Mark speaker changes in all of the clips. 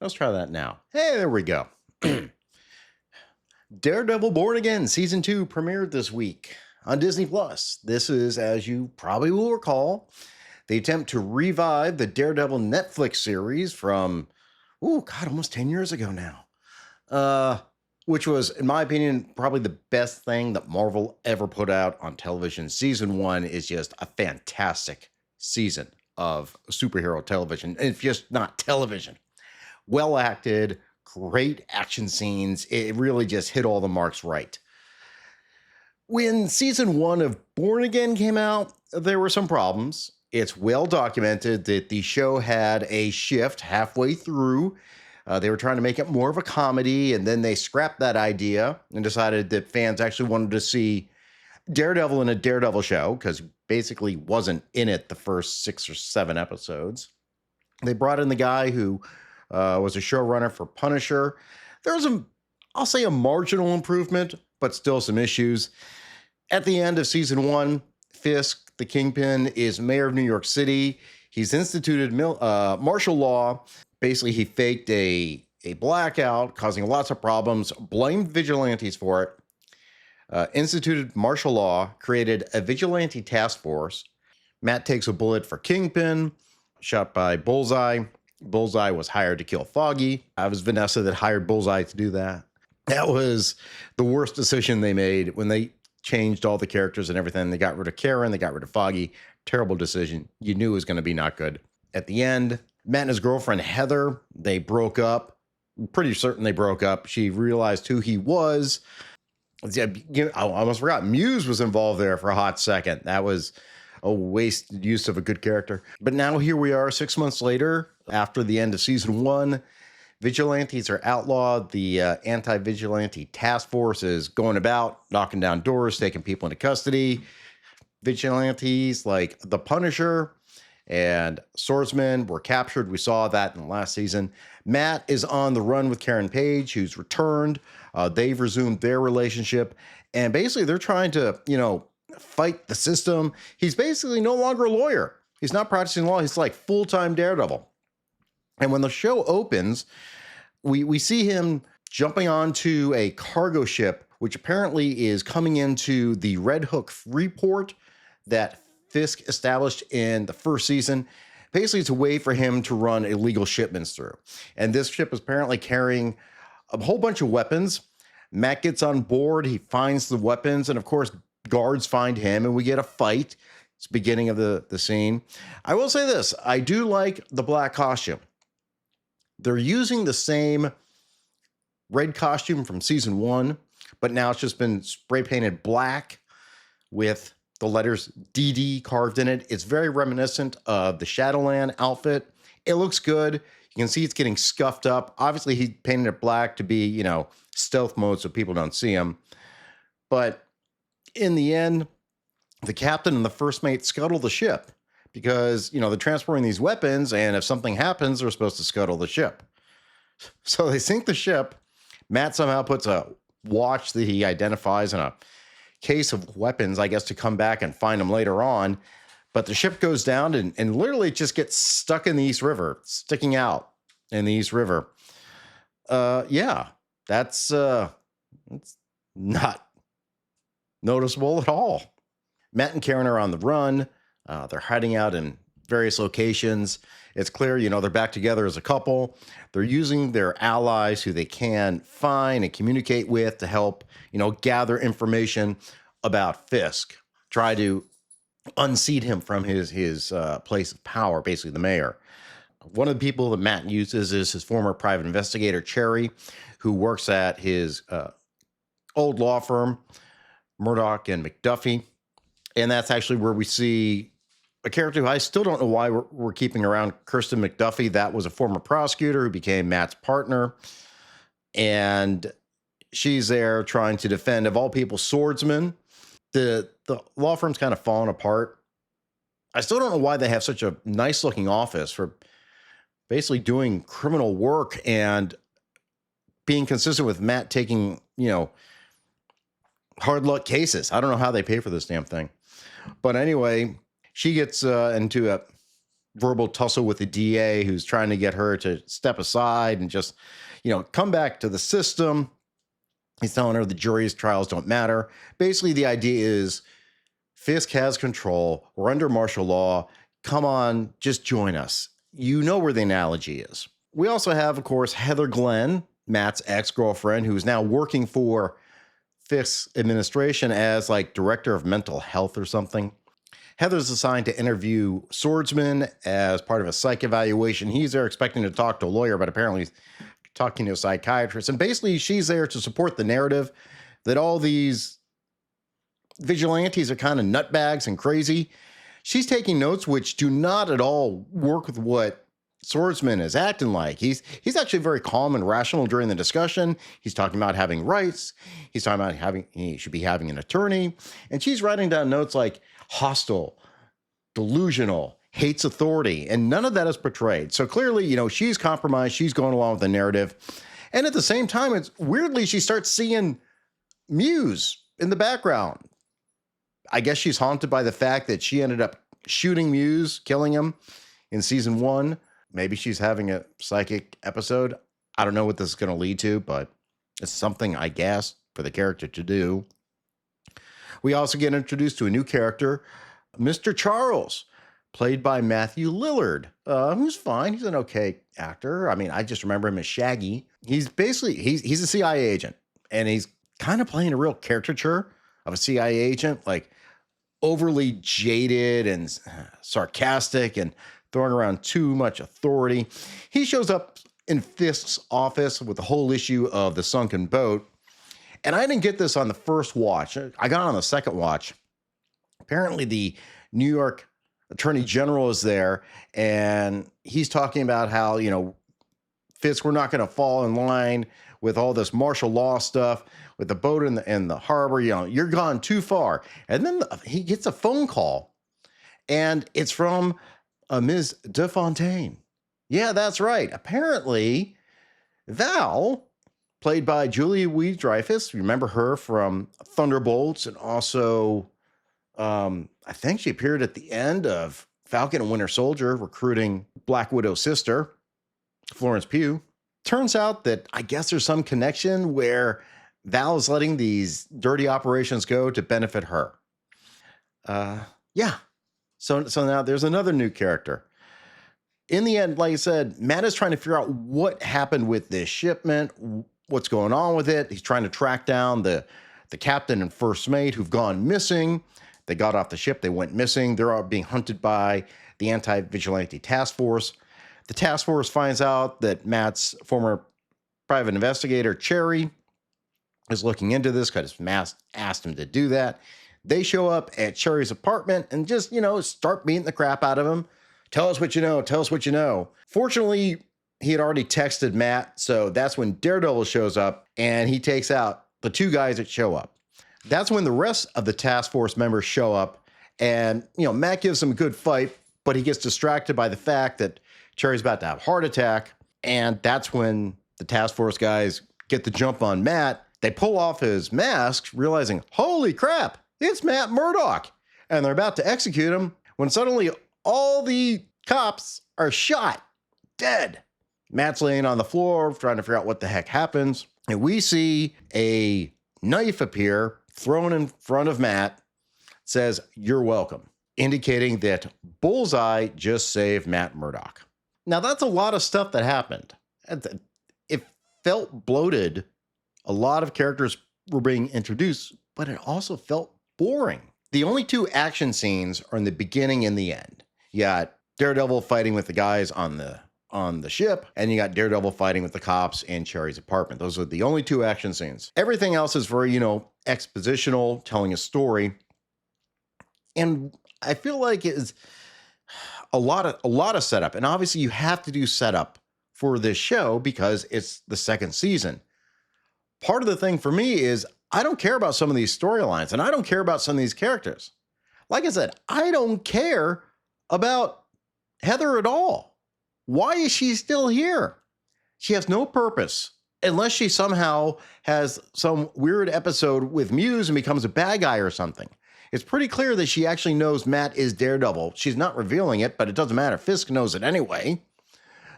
Speaker 1: Let's try that now. Hey, there we go. Daredevil Born Again Season 2 premiered this week on Disney+. This is, as you probably will recall, the attempt to revive the Daredevil Netflix series from, almost 10 years ago now. Which was, in my opinion, probably the best thing that Marvel ever put out on television. Season 1 is just a fantastic season of superhero television. It's just not television. Well acted, great action scenes. It really just hit all the marks right. When season 1 of Born Again came out, there were some problems. It's well documented that the show had a shift halfway through. They were trying to make it more of a comedy, and then they scrapped that idea and decided that fans actually wanted to see Daredevil in a Daredevil show, because basically wasn't in it the first 6 or 7 episodes. They brought in the guy who was a showrunner for Punisher. There was I'll say a marginal improvement, but still some issues. At the end of season 1, Fisk, the Kingpin, is mayor of New York City. He's instituted martial law. Basically, he faked a blackout, causing lots of problems, blamed vigilantes for it, instituted martial law, created a vigilante task force. Matt takes a bullet for Kingpin, shot by Bullseye. Bullseye was hired to kill Foggy. It was Vanessa that hired Bullseye to do that. That was the worst decision they made when they changed all the characters and everything. They got rid of Karen. They got rid of Foggy. Terrible decision. You knew it was going to be not good. At the end, Matt and his girlfriend, Heather, they broke up. Pretty certain they broke up. She realized who he was. I almost forgot. Muse was involved there for a hot second. That was a wasted use of a good character. But now here we are 6 months later, after the end of season 1. Vigilantes are outlawed. The Anti-VIgilante TAks Force is going about, knocking down doors, taking people into custody. Vigilantes like the Punisher and Swordsman were captured. We saw that in the last season. Matt is on the run with Karen Page, who's returned. They've resumed their relationship. And basically, they're trying to, fight the system. He's basically no longer a lawyer. He's not practicing law. He's like full-time Daredevil. And when the show opens, we see him jumping onto a cargo ship, which apparently is coming into the Red Hook Freeport that Fisk established in the first season. Basically, it's a way for him to run illegal shipments through. And this ship is apparently carrying a whole bunch of weapons. Matt gets on board. He finds the weapons. And of course, guards find him and we get a fight. It's the beginning of the scene. I will say this. I do like the black costume. They're using the same red costume from season 1, but now it's just been spray painted black with the letters DD carved in it. It's very reminiscent of the Shadowland outfit. It looks good. You can see it's getting scuffed up. Obviously, he painted it black to be, stealth mode so people don't see him. But in the end, the captain and the first mate scuttle the ship because, they're transporting these weapons, and if something happens, they're supposed to scuttle the ship. So they sink the ship. Matt somehow puts a watch that he identifies in a case of weapons, I guess, to come back and find them later on. But the ship goes down and literally just gets stuck in the East River, sticking out in the East River. That's not noticeable at all. Matt and Karen are on the run. They're hiding out in various locations. It's clear, they're back together as a couple. They're using their allies who they can find and communicate with to help, gather information about Fisk. Try to unseat him from his place of power, basically the mayor. One of the people that Matt uses is his former private investigator, Cherry, who works at his old law firm, Murdock and McDuffie. And that's actually where we see a character who I still don't know why we're keeping around, Kirsten McDuffie. That was a former prosecutor who became Matt's partner. And she's there trying to defend, of all people, Swordsman. The law firm's kind of fallen apart. I still don't know why they have such a nice looking office for basically doing criminal work and being consistent with Matt taking, hard luck cases. I don't know how they pay for this damn thing. But anyway, she gets into verbal tussle with the DA who's trying to get her to step aside and just, come back to the system. He's telling her the jury's trials don't matter. Basically, the idea is Fisk has control. We're under martial law. Come on, just join us. You know where the analogy is. We also have, of course, Heather Glenn, Matt's ex-girlfriend, who is now working for Fisk's administration as like director of mental health or something. Heather's assigned to interview Swordsman as part of a psych evaluation. He's there expecting to talk to a lawyer, but apparently he's talking to a psychiatrist. And basically, she's there to support the narrative that all these vigilantes are kind of nutbags and crazy. She's taking notes which do not at all work with what Swordsman is acting like. He's actually very calm and rational during the discussion. He's talking about having rights. He's talking about he should be having an attorney. And she's writing down notes like hostile, delusional, hates authority. And none of that is portrayed. So clearly, she's compromised. She's going along with the narrative. And at the same time, it's weirdly, she starts seeing Muse in the background. I guess she's haunted by the fact that she ended up shooting Muse, killing him in season 1. Maybe she's having a psychic episode. I don't know what this is going to lead to, but it's something, I guess, for the character to do. We also get introduced to a new character, Mr. Charles, played by Matthew Lillard, who's fine. He's an okay actor. I mean, I just remember him as Shaggy. He's a CIA agent, and he's kind of playing a real caricature of a CIA agent, like overly jaded and sarcastic and throwing around too much authority. He shows up in Fisk's office with the whole issue of the sunken boat. And I didn't get this on the first watch. I got it on the second watch. Apparently the New York Attorney General is there, and he's talking about how, Fisk, we're not going to fall in line with all this martial law stuff with the boat in the harbor. You're gone too far. And then he gets a phone call, and it's from Ms. DeFontaine. Yeah, that's right. Apparently, Val, played by Julia Louis-Dreyfus, remember her from Thunderbolts, and also I think she appeared at the end of Falcon and Winter Soldier, recruiting Black Widow's sister, Florence Pugh. Turns out that I guess there's some connection where Val is letting these dirty operations go to benefit her. Yeah. So now there's another new character. In the end, like I said, Matt is trying to figure out what happened with this shipment, what's going on with it. He's trying to track down the captain and first mate who've gone missing. They got off the ship. They went missing. They're all being hunted by the Anti-VIgilante TAks Force. The task force finds out that Matt's former private investigator, Cherry, is looking into this because Matt asked him to do that. They show up at Cherry's apartment and just, start beating the crap out of him. Tell us what you know. Tell us what you know. Fortunately, he had already texted Matt, so that's when Daredevil shows up, and he takes out the two guys that show up. That's when the rest of the task force members show up, and, Matt gives them a good fight, but he gets distracted by the fact that Cherry's about to have a heart attack, and that's when the task force guys get the jump on Matt. They pull off his mask, realizing, holy crap, it's Matt Murdock, and they're about to execute him when suddenly all the cops are shot, dead. Matt's laying on the floor trying to figure out what the heck happens, and we see a knife appear thrown in front of Matt. It says, "You're welcome," indicating that Bullseye just saved Matt Murdock. Now, that's a lot of stuff that happened. It felt bloated. A lot of characters were being introduced, but it also felt boring. The only two action scenes are in the beginning and the end. You got Daredevil fighting with the guys on the ship, and you got Daredevil fighting with the cops in Cherry's apartment. Those are the only two action scenes. Everything else is very, expositional, telling a story. And I feel like it's a lot of setup. And obviously you have to do setup for this show because it's the second season. Part of the thing for me is I don't care about some of these storylines, and I don't care about some of these characters. Like I said, I don't care about Heather at all. Why is she still here? She has no purpose unless she somehow has some weird episode with Muse and becomes a bad guy or something. It's pretty clear that she actually knows Matt is Daredevil. She's not revealing it, but it doesn't matter. Fisk knows it anyway.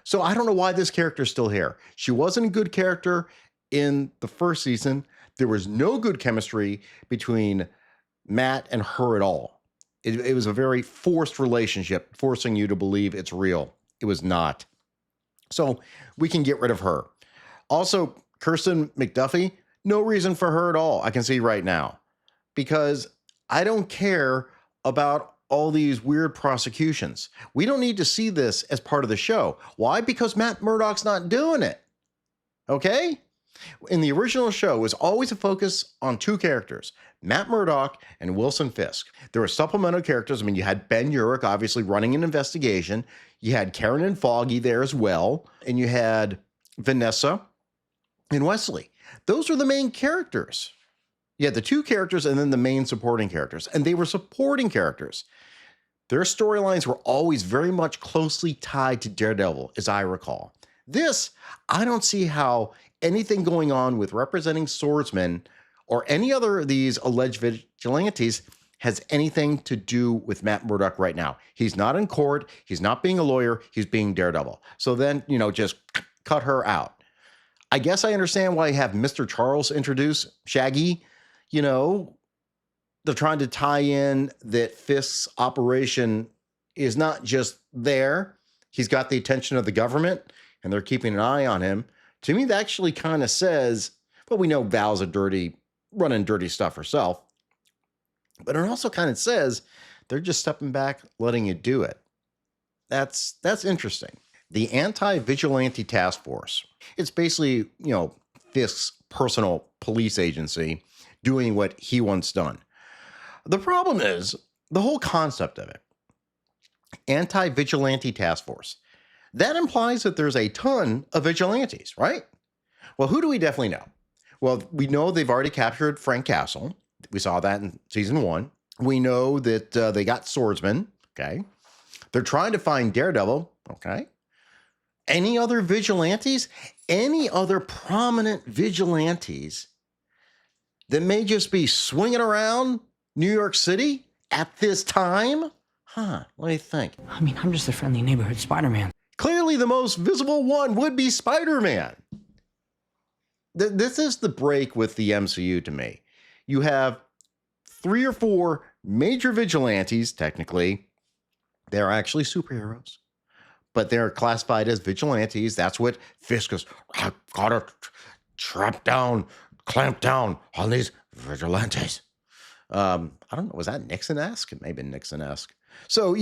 Speaker 1: So I don't know why this character's still here. She wasn't a good character in the first season. There was no good chemistry between Matt and her at all. It was a very forced relationship, forcing you to believe it's real. It was not. So we can get rid of her. Also, Kirsten McDuffie, no reason for her at all, I can see right now. Because I don't care about all these weird prosecutions. We don't need to see this as part of the show. Why? Because Matt Murdock's not doing it. Okay? In the original show, it was always a focus on two characters, Matt Murdock and Wilson Fisk. There were supplemental characters. I mean, you had Ben Urich, obviously running an investigation. You had Karen and Foggy there as well. And you had Vanessa and Wesley. Those were the main characters. You had the two characters and then the main supporting characters. And they were supporting characters. Their storylines were always very much closely tied to Daredevil, as I recall. This, I don't see how anything going on with representing swordsmen or any other of these alleged vigilantes has anything to do with Matt Murdock right now. He's not in court. He's not being a lawyer. He's being Daredevil. So then, just cut her out. I guess I understand why you have Mr. Charles introduce Shaggy. They're trying to tie in that Fisk's operation is not just there. He's got the attention of the government and they're keeping an eye on him. To me, that actually kind of says, well, we know Val's running dirty stuff herself, but it also kind of says they're just stepping back, letting you do it. That's interesting. The Anti-VIgilante TAks Force. It's basically, Fisk's personal police agency doing what he wants done. The problem is the whole concept of it. Anti-VIgilante TAks Force. That implies that there's a ton of vigilantes, right? Well, who do we definitely know? Well, we know they've already captured Frank Castle. We saw that in season 1. We know that they got swordsmen. Okay. They're trying to find Daredevil. Okay. Any other vigilantes? Any other prominent vigilantes that may just be swinging around New York City at this time? Let me think.
Speaker 2: I mean, I'm just a friendly neighborhood Spider-Man.
Speaker 1: Clearly, the most visible one would be Spider-Man. This is the break with the MCU to me. You have 3 or 4 major vigilantes, technically. They're actually superheroes, but they're classified as vigilantes. That's what Fisk is. I've got to clamp down on these vigilantes. I don't know. Was that Nixon-esque? It may have been Nixon-esque. So,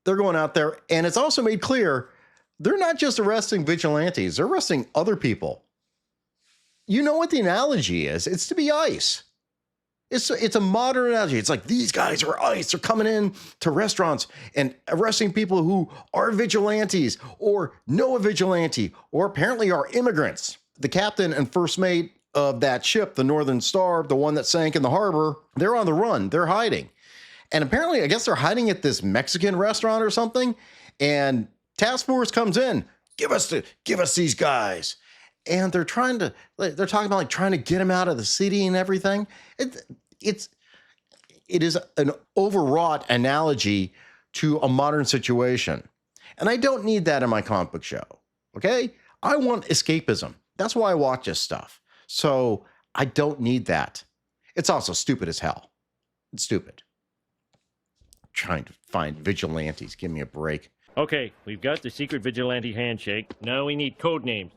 Speaker 1: they're going out there, and it's also made clear they're not just arresting vigilantes. They're arresting other people. You know what the analogy is. It's to be ICE. It's a modern analogy. It's like these guys are ICE. They're coming in to restaurants and arresting people who are vigilantes or know a vigilante or apparently are immigrants. The captain and first mate of that ship, the Northern Star, the one that sank in the harbor, they're on the run. They're hiding. And apparently, I guess they're hiding at this Mexican restaurant or something. And task force comes in. Give us these guys. And they're talking about trying to get them out of the city and everything. It is an overwrought analogy to a modern situation. And I don't need that in my comic book show. Okay? I want escapism. That's why I watch this stuff. So I don't need that. It's also stupid as hell. It's stupid. Trying to find vigilantes. Give me a break.
Speaker 3: Okay, we've got the secret vigilante handshake. Now we need code names.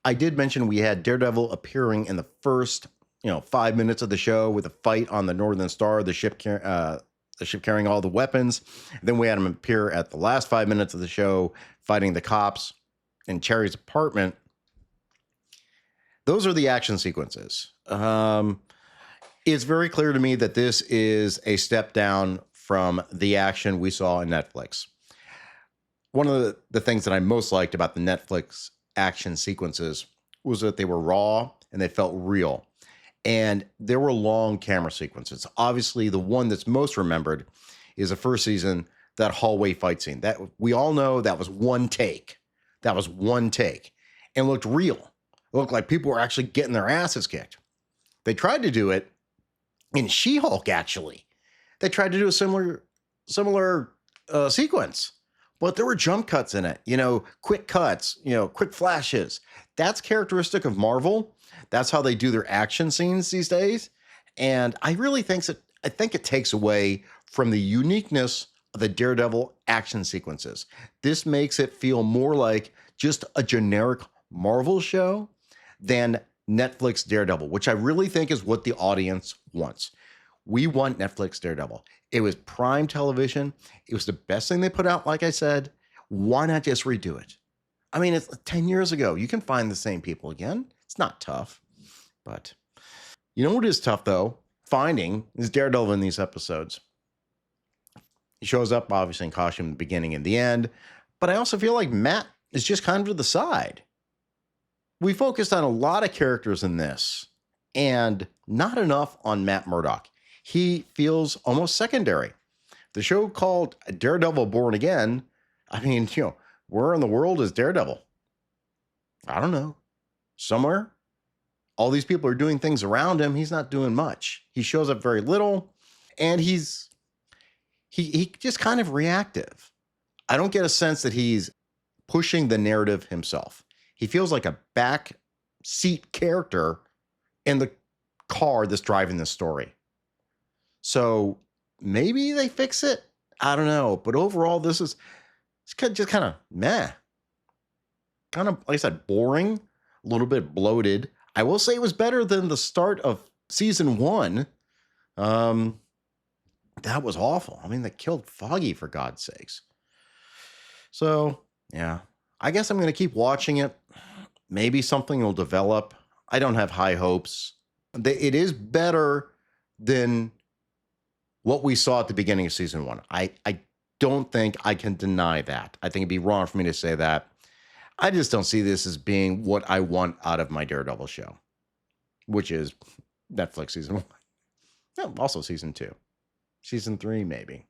Speaker 1: I did mention we had Daredevil appearing in the first, 5 minutes of the show with a fight on the Northern Star, the ship carrying all the weapons. Then we had him appear at the last 5 minutes of the show fighting the cops in Cherry's apartment. Those are the action sequences. It's very clear to me that this is a step down from the action we saw in Netflix. One of the things that I most liked about the Netflix action sequences was that they were raw and they felt real. And there were long camera sequences. Obviously, the one that's most remembered is the first season, that hallway fight scene. That we all know that was one take. That was one take. And looked real. It looked like people were actually getting their asses kicked. They tried to do it in She-Hulk, actually. they tried to do a similar sequence, but there were jump cuts in it, quick cuts, quick flashes. That's characteristic of Marvel. That's how they do their action scenes these days. And I really think it takes away from the uniqueness of the Daredevil action sequences. This makes it feel more like just a generic Marvel show than Netflix Daredevil, which I really think is what the audience wants. We want Netflix Daredevil. It was prime television. It was the best thing they put out, like I said. Why not just redo it? I mean, it's 10 years ago. You can find the same people again. It's not tough. But you know what is tough, though? Finding is Daredevil in these episodes. He shows up, obviously, in costume in the beginning and the end. But I also feel like Matt is just kind of to the side. We focused on a lot of characters in this and not enough on Matt Murdock. He feels almost secondary. The show called Daredevil Born Again, I mean, where in the world is Daredevil? I don't know. Somewhere. All these people are doing things around him. He's not doing much. He shows up very little, and he's just kind of reactive. I don't get a sense that he's pushing the narrative himself. He feels like a back seat character in the car that's driving the story. So maybe they fix it. I don't know. But overall, it's just kind of meh. Kind of, like I said, boring, a little bit bloated. I will say it was better than the start of season 1. That was awful. I mean, they killed Foggy, for God's sakes. So, yeah. I guess I'm going to keep watching it. Maybe something will develop. I don't have high hopes. It is better than what we saw at the beginning of season 1. I don't think I can deny that. I think it'd be wrong for me to say that. I just don't see this as being what I want out of my Daredevil show, which is Netflix season 1. Yeah, also season 2. Season 3, maybe.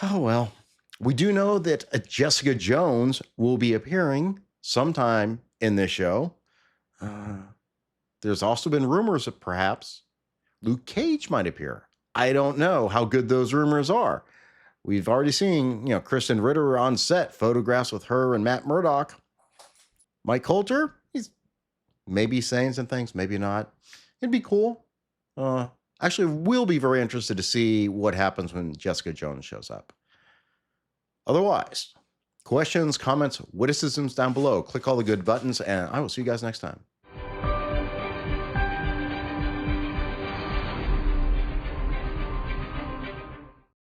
Speaker 1: Oh, well. We do know that Jessica Jones will be appearing sometime in this show. There's also been rumors that perhaps Luke Cage might appear. I don't know how good those rumors are. We've already seen, Kristen Ritter on set, photographs with her and Matt Murdock. Mike Coulter, he's maybe saying some things, maybe not. It'd be cool. Actually, we'll be very interested to see what happens when Jessica Jones shows up. Otherwise, questions, comments, witticisms down below. Click all the good buttons, and I will see you guys next time.